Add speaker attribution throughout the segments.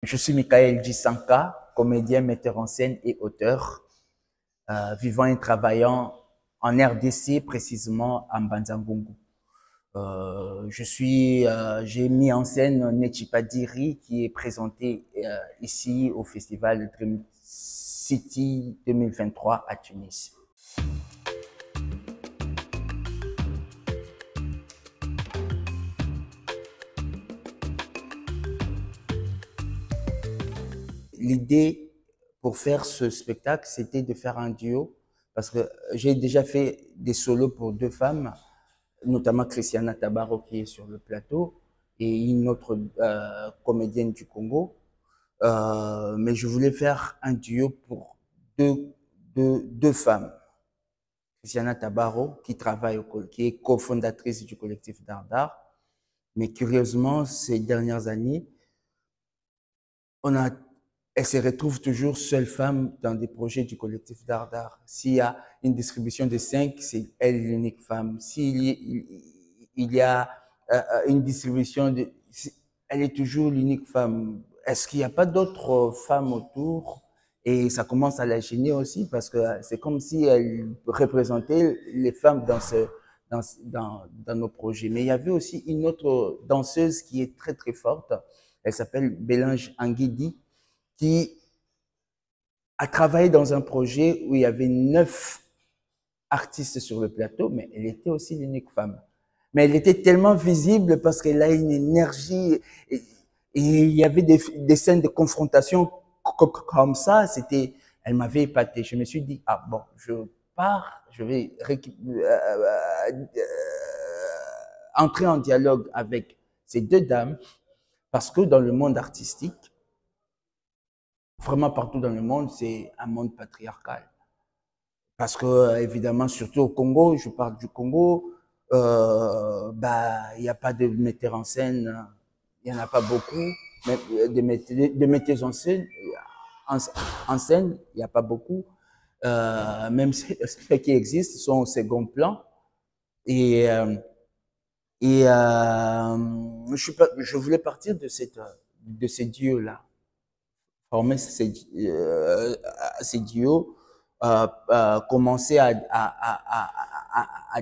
Speaker 1: Je suis Michael Djisanka, comédien, metteur en scène et auteur, vivant et travaillant en RDC, précisément en Banzangungu. J'ai mis en scène Nechipadiri qui est présenté ici au festival Dream City 2023 à Tunis. L'idée pour faire ce spectacle, c'était de faire un duo, parce que j'ai déjà fait des solos pour deux femmes, notamment Christiana Tabaro qui est sur le plateau, et une autre comédienne du Congo. Mais je voulais faire un duo pour deux femmes. Christiana Tabaro, qui est cofondatrice du collectif Dardar. Mais curieusement, ces dernières années, on a elle se retrouve toujours seule femme dans des projets du collectif Dardar. S'il y a une distribution de 5, c'est elle l'unique femme. Il y a une distribution de... Elle est toujours l'unique femme. Est-ce qu'il n'y a pas d'autres femmes autour? Et ça commence à la gêner aussi parce que c'est comme si elle représentait les femmes dans nos projets. Mais il y avait aussi une autre danseuse qui est très très forte. Elle s'appelle Bélange Anguidi, qui a travaillé dans un projet où il y avait 9 artistes sur le plateau, mais elle était aussi l'unique femme. Mais elle était tellement visible parce qu'elle a une énergie et il y avait des scènes de confrontation comme ça. Elle m'avait épaté. Je me suis dit, ah bon, je pars, je vais entrer en dialogue avec ces deux dames parce que dans le monde artistique, vraiment partout dans le monde, c'est un monde patriarcal. Parce que, évidemment, surtout au Congo, je parle du Congo, il n'y a pas de metteurs en scène, il n'y en a pas beaucoup, mais de metteurs en scène, il n'y a pas beaucoup. Même ceux qui existent sont au second plan. Et, je voulais partir de ces dieux-là, former ces duos, commencer à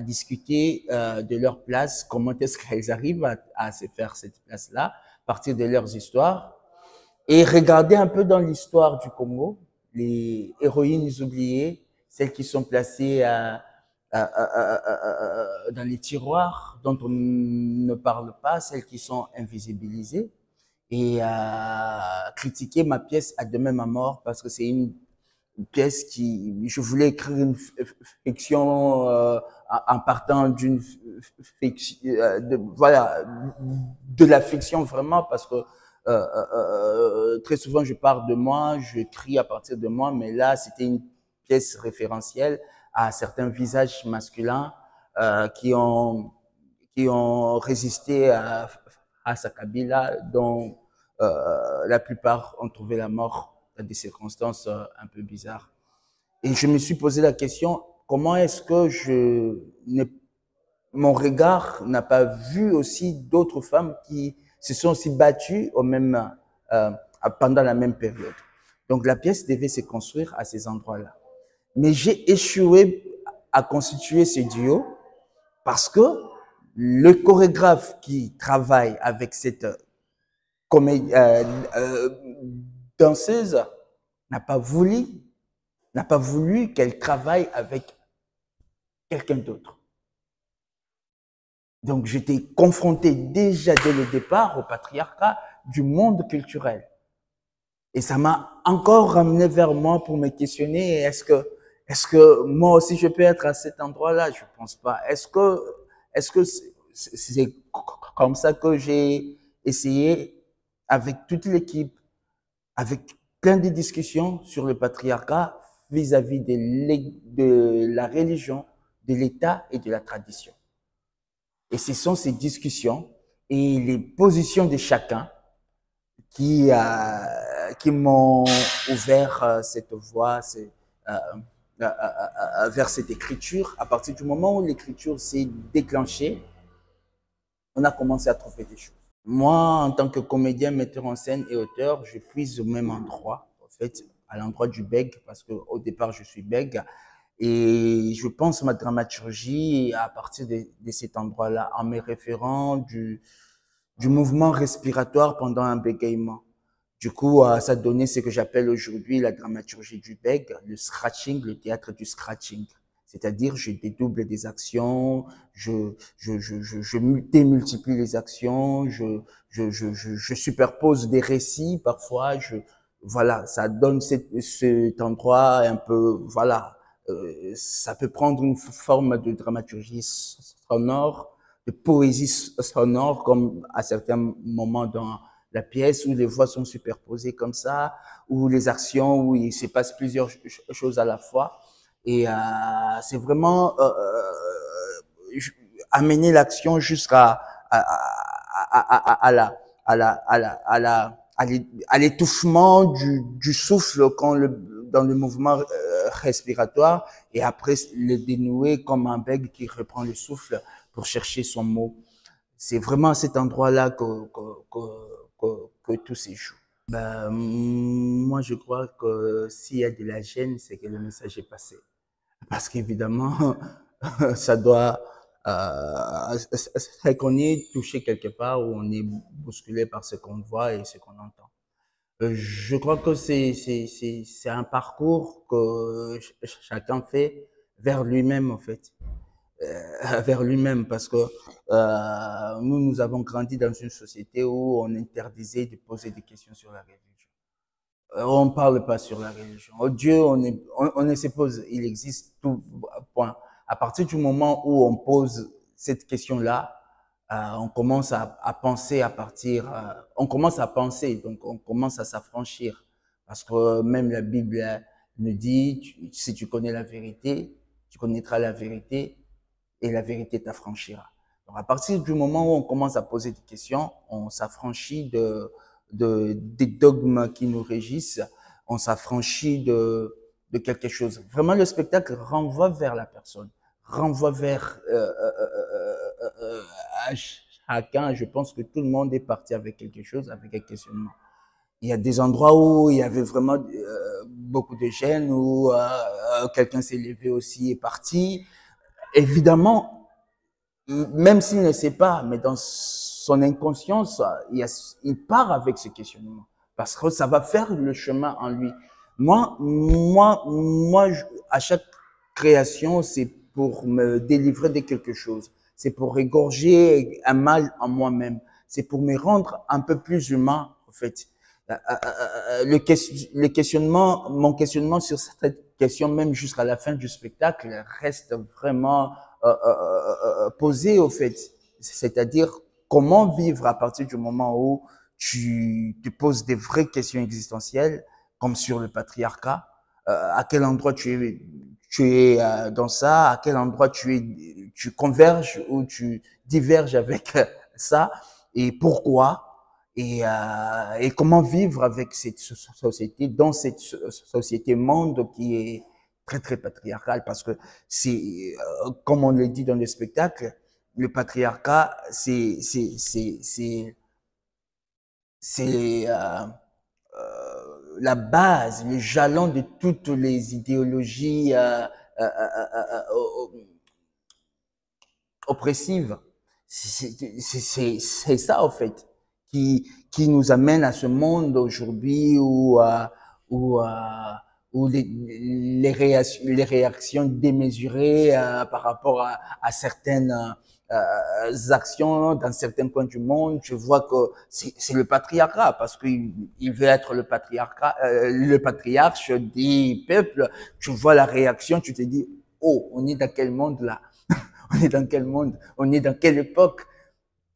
Speaker 1: discuter de leur place, comment est-ce qu'elles arrivent à se faire cette place-là, partir de leurs histoires, et regarder un peu dans l'histoire du Congo, les héroïnes oubliées, celles qui sont placées dans les tiroirs, dont on ne parle pas, celles qui sont invisibilisées et critiquer ma pièce à demain ma mort parce que c'est une pièce je voulais écrire une fiction en partant d'une fiction, voilà, de la fiction vraiment parce que très souvent je pars de moi, je crie à partir de moi, mais là c'était une pièce référentielle à certains visages masculins qui ont résisté à Sakabila, dont la plupart ont trouvé la mort dans des circonstances un peu bizarres. Et je me suis posé la question, comment est-ce que mon regard n'a pas vu aussi d'autres femmes qui se sont aussi battues euh, pendant la même période. Donc la pièce devait se construire à ces endroits-là. Mais j'ai échoué à constituer ce duo parce que le chorégraphe qui travaille avec cette euh, danseuse n'a pas voulu, qu'elle travaille avec quelqu'un d'autre. Donc j'étais confronté déjà dès le départ au patriarcat du monde culturel. Et ça m'a encore ramené vers moi pour me questionner, est-ce que moi aussi je peux être à cet endroit-là? Je pense pas. Est-ce que c'est comme ça que j'ai essayé avec toute l'équipe, avec plein de discussions sur le patriarcat vis-à-vis de la religion, de l'État et de la tradition. Et ce sont ces discussions et les positions de chacun qui m'ont ouvert cette voie vers cette écriture. À partir du moment où l'écriture s'est déclenchée, on a commencé à trouver des choses. Moi, en tant que comédien, metteur en scène et auteur, je puise au même endroit, en fait, à l'endroit du bègue, parce qu'au départ, je suis bègue. Et je pense ma dramaturgie à partir de cet endroit-là, en me référant du mouvement respiratoire pendant un bégaiement. Du coup, ça donnait ce que j'appelle aujourd'hui la dramaturgie du bègue, le scratching, le théâtre du scratching. C'est-à-dire, je dédouble des actions, je démultiplie les actions, je superpose des récits parfois, voilà, ça donne cet endroit un peu, voilà, ça peut prendre une forme de dramaturgie sonore, de poésie sonore, comme à certains moments dans la pièce où les voix sont superposées comme ça, où les actions, où il se passe plusieurs choses à la fois. Et c'est vraiment amener l'action jusqu'à à la à la à la à la à l'étouffement du souffle quand dans le mouvement respiratoire et après le dénouer comme un bègue qui reprend le souffle pour chercher son mot. C'est vraiment à cet endroit-là que tout se joue. Ben, moi, je crois que s'il y a de la gêne, c'est que le message est passé. Parce qu'évidemment, ça doit, c'est qu'on est touché quelque part où on est bousculé par ce qu'on voit et ce qu'on entend. Je crois que c'est un parcours que chacun fait vers lui-même, en fait. Vers lui-même parce que nous avons grandi dans une société où on interdisait de poser des questions sur la religion. On ne parle pas sur la religion. Oh, Dieu, on ne se pose, il existe tout, point. À partir du moment où on pose cette question-là, on commence à penser à partir, on commence à penser, donc on commence à s'affranchir. Parce que même la Bible nous dit, si tu connais la vérité, tu connaîtras la vérité et la vérité t'affranchira. Donc à partir du moment où on commence à poser des questions, on s'affranchit des dogmes qui nous régissent, on s'affranchit de quelque chose. Vraiment, le spectacle renvoie vers la personne, renvoie vers à chacun. Je pense que tout le monde est parti avec quelque chose, avec un questionnement. Il y a des endroits où il y avait vraiment beaucoup de gêne, où quelqu'un s'est levé aussi et parti. Évidemment, même s'il ne sait pas, mais dans son inconscience, il part avec ce questionnement. Parce que ça va faire le chemin en lui. Moi, à chaque création, c'est pour me délivrer de quelque chose. C'est pour égorger un mal en moi-même. C'est pour me rendre un peu plus humain, en fait. Le questionnement, mon questionnement sur cette question, même jusqu'à la fin du spectacle, reste vraiment posé au fait. C'est-à-dire comment vivre à partir du moment où tu te poses des vraies questions existentielles, comme sur le patriarcat, à quel endroit tu es dans ça, à quel endroit tu converges ou tu diverges avec ça, et pourquoi, et comment vivre avec cette société, dans cette société monde qui est très très patriarcale, parce que c'est, comme on le dit dans le spectacle, le patriarcat, c'est la base, le jalon de toutes les idéologies oppressives. C'est ça, en fait, qui nous amène à ce monde aujourd'hui où, où les réactions démesurées par rapport à certaines actions dans certains coins du monde, je vois que c'est le patriarcat parce qu'il veut être le patriarche des peuples. Tu vois la réaction, tu te dis, oh, on est dans quel monde là? On est dans quel monde? On est dans quelle époque?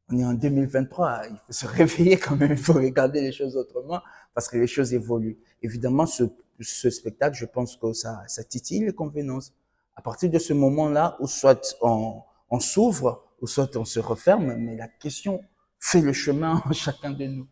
Speaker 1: On est en 2023. Il faut se réveiller quand même. Il faut regarder les choses autrement parce que les choses évoluent. Évidemment, ce spectacle, je pense que ça titille les convenances. À partir de ce moment-là, où soit on s'ouvre, ou soit on se referme, mais la question fait le chemin en chacun de nous.